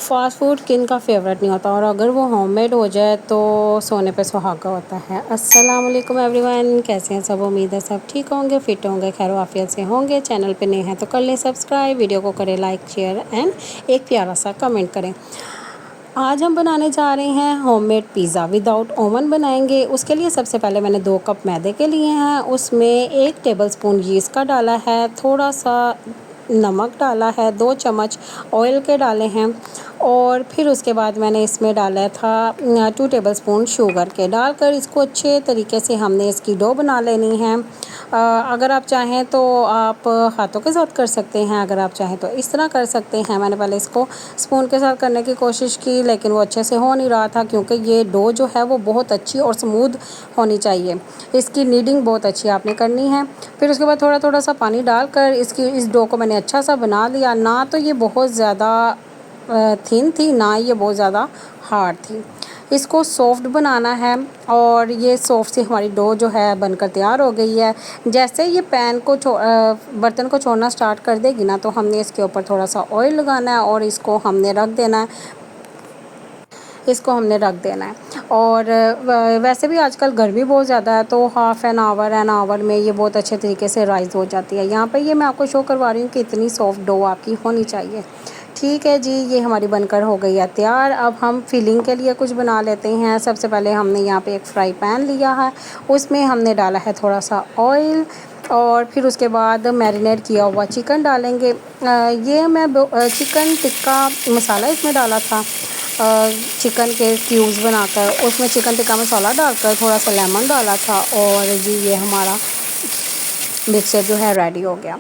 Fast food किन का favourite नहीं होता, और अगर वो होममेड हो जाए तो सोने पे सुहागा होता है। अस्सलाम वालेकुम एवरीवन, कैसे हैं सब? उम्मीद है सब ठीक होंगे, फिट होंगे, खैर आफियत से होंगे। चैनल पे नए हैं तो कर लें सब्सक्राइब, वीडियो को करें लाइक शेयर एंड एक प्यारा सा कमेंट करें। आज हम बनाने जा रहे हैं होममेड पिज़्ज़ा। विदाउट ओवन बनाएंगे। उसके लिए सबसे पहले मैंने 2 कप मैदे के लिए हैं, उसमें 1 टेबलस्पून यीस्ट का डाला है, थोड़ा सा नमक डाला है, 2 चम्मच ऑयल के डाले हैं, और फिर उसके बाद मैंने इसमें डाला था 2 टेबलस्पून शुगर के। डालकर इसको अच्छे तरीके से हमने इसकी डो बना लेनी है। अगर आप चाहें तो आप हाथों के साथ कर सकते हैं, अगर आप चाहें तो इस तरह कर सकते हैं। मैंने पहले इसको स्पून के साथ करने की कोशिश की, लेकिन वो अच्छे से हो नहीं रहा था, क्योंकि ये डो जो है वो बहुत अच्छी और स्मूथ होनी चाहिए। इसकी नीडिंग बहुत अच्छी आपने करनी है। फिर उसके बाद थोड़ा थोड़ा सा पानी डालकर इस डो को मैंने अच्छा सा बना लिया। ना तो ये बहुत ज़्यादा थिन थी, ना ये बहुत ज़्यादा हार्ड थी। इसको सॉफ्ट बनाना है, और ये सॉफ्ट सी हमारी डो जो है बनकर तैयार हो गई है। जैसे ये बर्तन को छोड़ना स्टार्ट कर देगी ना, तो हमने इसके ऊपर थोड़ा सा ऑयल लगाना है और इसको हमने रख देना है। और वैसे भी आजकल गर्मी बहुत ज़्यादा है, तो हाफ़ एन आवर में ये बहुत अच्छे तरीके से राइज़ हो जाती है। यहाँ पे ये मैं आपको शो करवा रही हूँ कि इतनी सॉफ्ट डो आपकी होनी चाहिए। ठीक है जी, ये हमारी बनकर हो गई है तैयार। अब हम फिलिंग के लिए कुछ बना लेते हैं। सबसे पहले हमने यहाँ पे एक फ्राई पैन लिया है, उसमें हमने डाला है थोड़ा सा ऑयल, और फिर उसके बाद मैरिनेट किया हुआ चिकन डालेंगे। ये मैं चिकन टिक्का मसाला इसमें डाला था, चिकन के क्यूब्स बनाकर, उसमें चिकन टिक्का मसाला डालकर थोड़ा सा लेमन डाला था, और जी ये हमारा मिक्सचर जो है रेडी हो गया।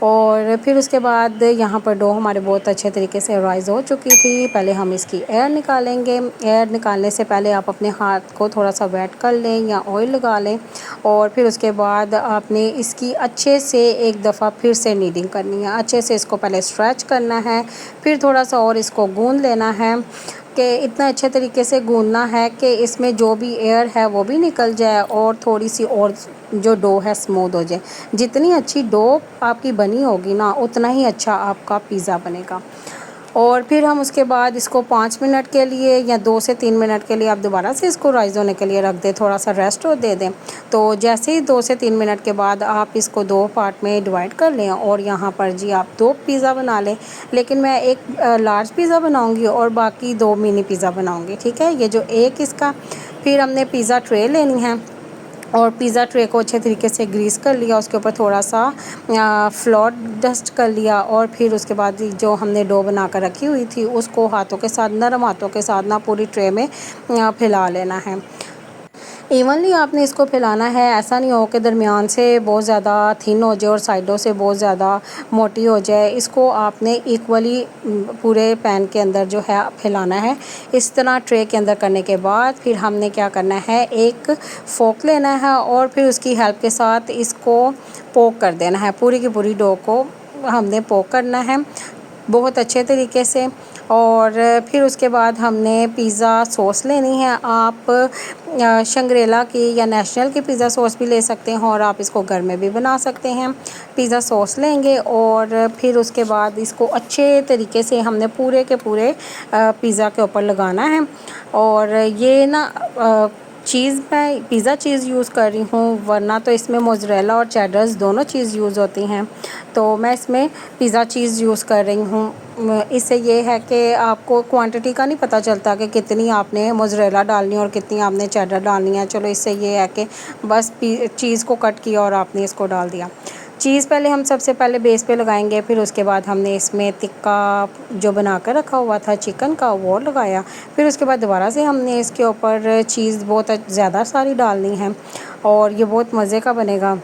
और फिर उसके बाद यहाँ पर डो हमारे बहुत अच्छे तरीके से राइज़ हो चुकी थी। पहले हम इसकी एयर निकालेंगे। एयर निकालने से पहले आप अपने हाथ को थोड़ा सा वेट कर लें या ऑयल लगा लें, और फिर उसके बाद आपने इसकी अच्छे से एक दफ़ा फिर से नीडिंग करनी है। अच्छे से इसको पहले स्ट्रेच करना है, फिर थोड़ा सा और इसको गूंद लेना है, कि इतना अच्छे तरीके से गूंदना है कि इसमें जो भी एयर है वो भी निकल जाए, और थोड़ी सी और जो डो है स्मूथ हो जाए। जितनी अच्छी डो आपकी बनी होगी ना, उतना ही अच्छा आपका पिज़्ज़ा बनेगा। और फिर हम उसके बाद इसको 5 मिनट के लिए या 2 से 3 मिनट के लिए आप दोबारा से इसको राइज़ होने के लिए रख दें, थोड़ा सा रेस्ट हो दे दें। तो जैसे ही 2 से 3 मिनट के बाद आप इसको 2 पार्ट में डिवाइड कर लें, और यहाँ पर जी आप 2 पिज़्ज़ा बना लें। लेकिन मैं एक लार्ज पिज़्ज़ा बनाऊँगी और बाकी 2 मिनी पिज़्ज़ा बनाऊँगी, ठीक है। ये जो एक इसका, फिर हमने पिज़्ज़ा ट्रे लेनी है, और पिज़्ज़ा ट्रे को अच्छे तरीके से ग्रीस कर लिया, उसके ऊपर थोड़ा सा फ्लोर डस्ट कर लिया, और फिर उसके बाद जो हमने डो बना कर रखी हुई थी उसको हाथों के साथ, नरम हाथों के साथ ना पूरी ट्रे में फैला लेना है। इवनली आपने इसको फैलाना है, ऐसा नहीं हो कि दरमियान से बहुत ज़्यादा थिन हो जाए और साइडों से बहुत ज़्यादा मोटी हो जाए। इसको आपने इक्वली पूरे पैन के अंदर जो है फैलाना है। इस तरह ट्रे के अंदर करने के बाद फिर हमने क्या करना है, एक फोक लेना है, और फिर उसकी हेल्प के साथ इसको पोक कर देना है। पूरी की पूरी डो को हमने पोक करना है बहुत अच्छे तरीके से। और फिर उसके बाद हमने पिज़्ज़ा सॉस लेनी है। आप शंग्रेला की या नेशनल की पिज़्ज़ा सॉस भी ले सकते हैं, और आप इसको घर में भी बना सकते हैं। पिज़्ज़ा सॉस लेंगे, और फिर उसके बाद इसको अच्छे तरीके से हमने पूरे के पूरे पिज़्ज़ा के ऊपर लगाना है। और ये ना चीज़, मैं पिज़्ज़ा चीज़ यूज़ कर रही हूँ, वरना तो इसमें मोज़रेला और चेडर्स दोनों चीज़ यूज़ होती हैं, तो मैं इसमें पिज़्ज़ा चीज़ यूज़ कर रही हूँ। इससे ये है कि आपको क्वांटिटी का नहीं पता चलता कि कितनी आपने मोज़रेला डालनी है और कितनी आपने चेडर डालनी है। चलो, इससे ये है कि बस चीज़ को कट किया और आपने इसको डाल दिया। चीज़ पहले हम सबसे पहले बेस पे लगाएंगे, फिर उसके बाद हमने इसमें टिक्का जो बना कर रखा हुआ था चिकन का वो लगाया। फिर उसके बाद दोबारा से हमने इसके ऊपर चीज़ बहुत ज़्यादा सारी डालनी है, और ये बहुत मज़े का बनेगा।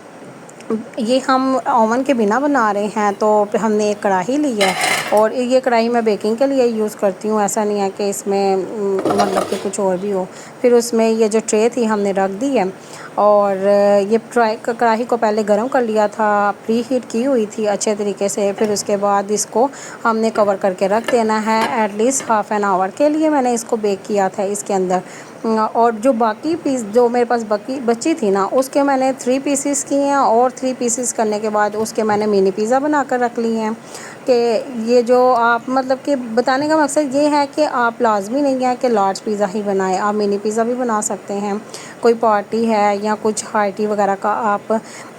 ये हम ओवन के बिना बना रहे हैं, तो हमने एक कढ़ाई ली है, और ये कढ़ाई मैं बेकिंग के लिए यूज़ करती हूँ। ऐसा नहीं है कि इसमें मतलब कि कुछ और भी हो। फिर उसमें ये जो ट्रे थी हमने रख दी है, और ये कढ़ाई को पहले गरम कर लिया था, प्री हीट की हुई थी अच्छे तरीके से। फिर उसके बाद इसको हमने कवर करके रख देना है। एटलीस्ट हाफ़ एन आवर के लिए मैंने इसको बेक किया था इसके अंदर। और जो बाकी पीस जो मेरे पास बाकी बची थी ना, उसके मैंने 3 पीसेस किए हैं और 3 पीसेस करने के बाद उसके मैंने मिनी पिज़्ज़ा बना कर रख लिए हैं। कि ये जो आप मतलब कि बताने का मकसद ये है कि आप लाज़मी नहीं है कि लार्ज पिज़्ज़ा ही बनाएं, आप मिनी पिज़्ज़ा भी बना सकते हैं। कोई पार्टी है या कुछ पार्टी वगैरह का आप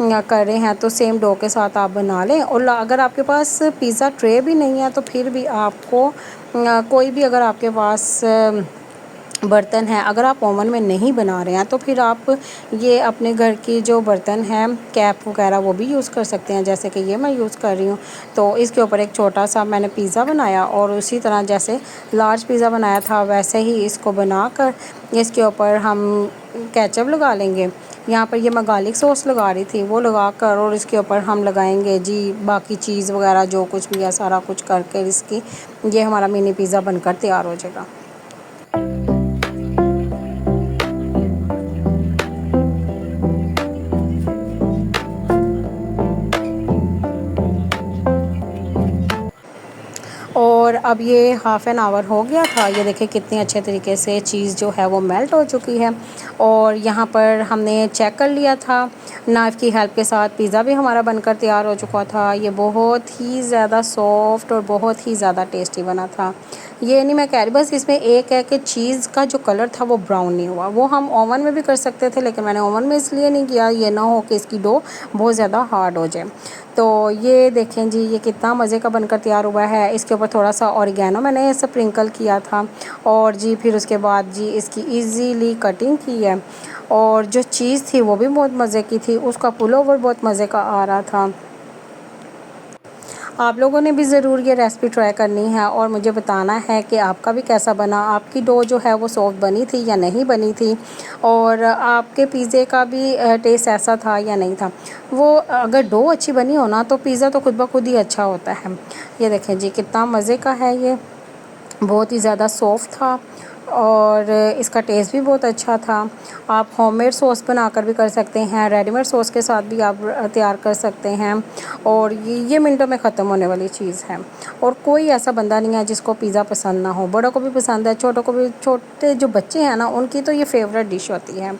कर रहे हैं तो सेम डो के साथ आप बना लें। और अगर आपके पास पिज़्ज़ा ट्रे भी नहीं है तो फिर भी आपको कोई भी अगर आपके पास बर्तन है, अगर आप ओवन में नहीं बना रहे हैं तो फिर आप ये अपने घर की जो बर्तन है कैप वगैरह वो भी यूज़ कर सकते हैं, जैसे कि ये मैं यूज़ कर रही हूँ। तो इसके ऊपर एक छोटा सा मैंने पिज़्ज़ा बनाया और उसी तरह जैसे लार्ज पिज़्ज़ा बनाया था वैसे ही इसको बनाकर इसके ऊपर हम केचप लगा लेंगे। यहाँ पर ये मैं गार्लिक सॉस लगा रही थी, वो लगा कर और इसके ऊपर हम लगाएंगे जी बाकी चीज़ वगैरह जो कुछ भी है सारा कुछ करके इसकी ये हमारा मिनी पिज़्ज़ा बनकर तैयार हो जाएगा। और अब ये हाफ़ एन आवर हो गया था। ये देखिए कितने अच्छे तरीके से चीज़ जो है वो मेल्ट हो चुकी है। और यहाँ पर हमने चेक कर लिया था नाइफ़ की हेल्प के साथ, पिज़्ज़ा भी हमारा बनकर तैयार हो चुका था। ये बहुत ही ज़्यादा सॉफ्ट और बहुत ही ज़्यादा टेस्टी बना था। ये नहीं मैं कह रही, बस इसमें एक है कि चीज़ का जो कलर था वो ब्राउन नहीं हुआ। वो हम ओवन में भी कर सकते थे लेकिन मैंने ओवन में इसलिए नहीं किया, ये ना हो कि इसकी डो बहुत ज़्यादा हार्ड हो जाए। तो ये देखें जी ये कितना मज़े का बनकर तैयार हुआ है। इसके ऊपर थोड़ा सा ऑरिगेनो मैंने स्प्रिंकल किया था और जी फिर उसके बाद जी इसकी इजीली कटिंग की है। और जो चीज़ थी वो भी बहुत मज़े की थी, उसका पुल ओवर बहुत मज़े का आ रहा था। आप लोगों ने भी ज़रूर ये रेसिपी ट्राई करनी है और मुझे बताना है कि आपका भी कैसा बना, आपकी डो जो है वो सॉफ्ट बनी थी या नहीं बनी थी, और आपके पिज़्ज़े का भी टेस्ट ऐसा था या नहीं था। वो अगर डो अच्छी बनी हो ना तो पिज़्ज़ा तो खुद ब खुद ही अच्छा होता है। ये देखें जी कितना मज़े का है, ये बहुत ही ज़्यादा सॉफ्ट था और इसका टेस्ट भी बहुत अच्छा था। आप होममेड सॉस बनाकर भी कर सकते हैं, रेडीमेड सॉस के साथ भी आप तैयार कर सकते हैं। और ये मिनटों में ख़त्म होने वाली चीज़ है। और कोई ऐसा बंदा नहीं है जिसको पिज़्ज़ा पसंद ना हो, बड़ों को भी पसंद है, छोटों को भी। छोटे जो बच्चे हैं ना उनकी तो ये फेवरेट डिश होती है।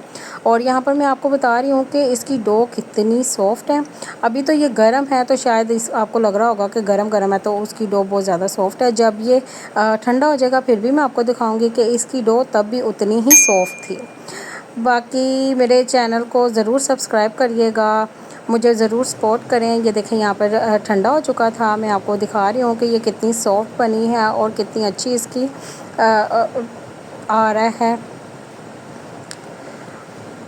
और यहाँ पर मैं आपको बता रही हूँ कि इसकी डो कितनी सॉफ्ट है। अभी तो ये गर्म है तो शायद इस आपको लग रहा होगा कि गर्म गर्म है तो उसकी डो बहुत ज़्यादा सॉफ्ट है। जब ये ठंडा हो जाएगा फिर भी मैं आपको दिखाऊंगी कि इसकी डो तब भी उतनी ही सॉफ्ट थी। बाकी मेरे चैनल को ज़रूर सब्सक्राइब करिएगा, मुझे ज़रूर सपोर्ट करें। ये देखें यहाँ पर ठंडा हो चुका था, मैं आपको दिखा रही हूँ कि ये कितनी सॉफ्ट बनी है और कितनी अच्छी इसकी आ रहा है।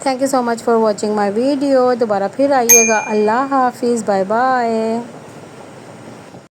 Thank you so much for watching my video. दोबारा फिर आइएगा। अल्लाह हाफिज़, बाय बाय।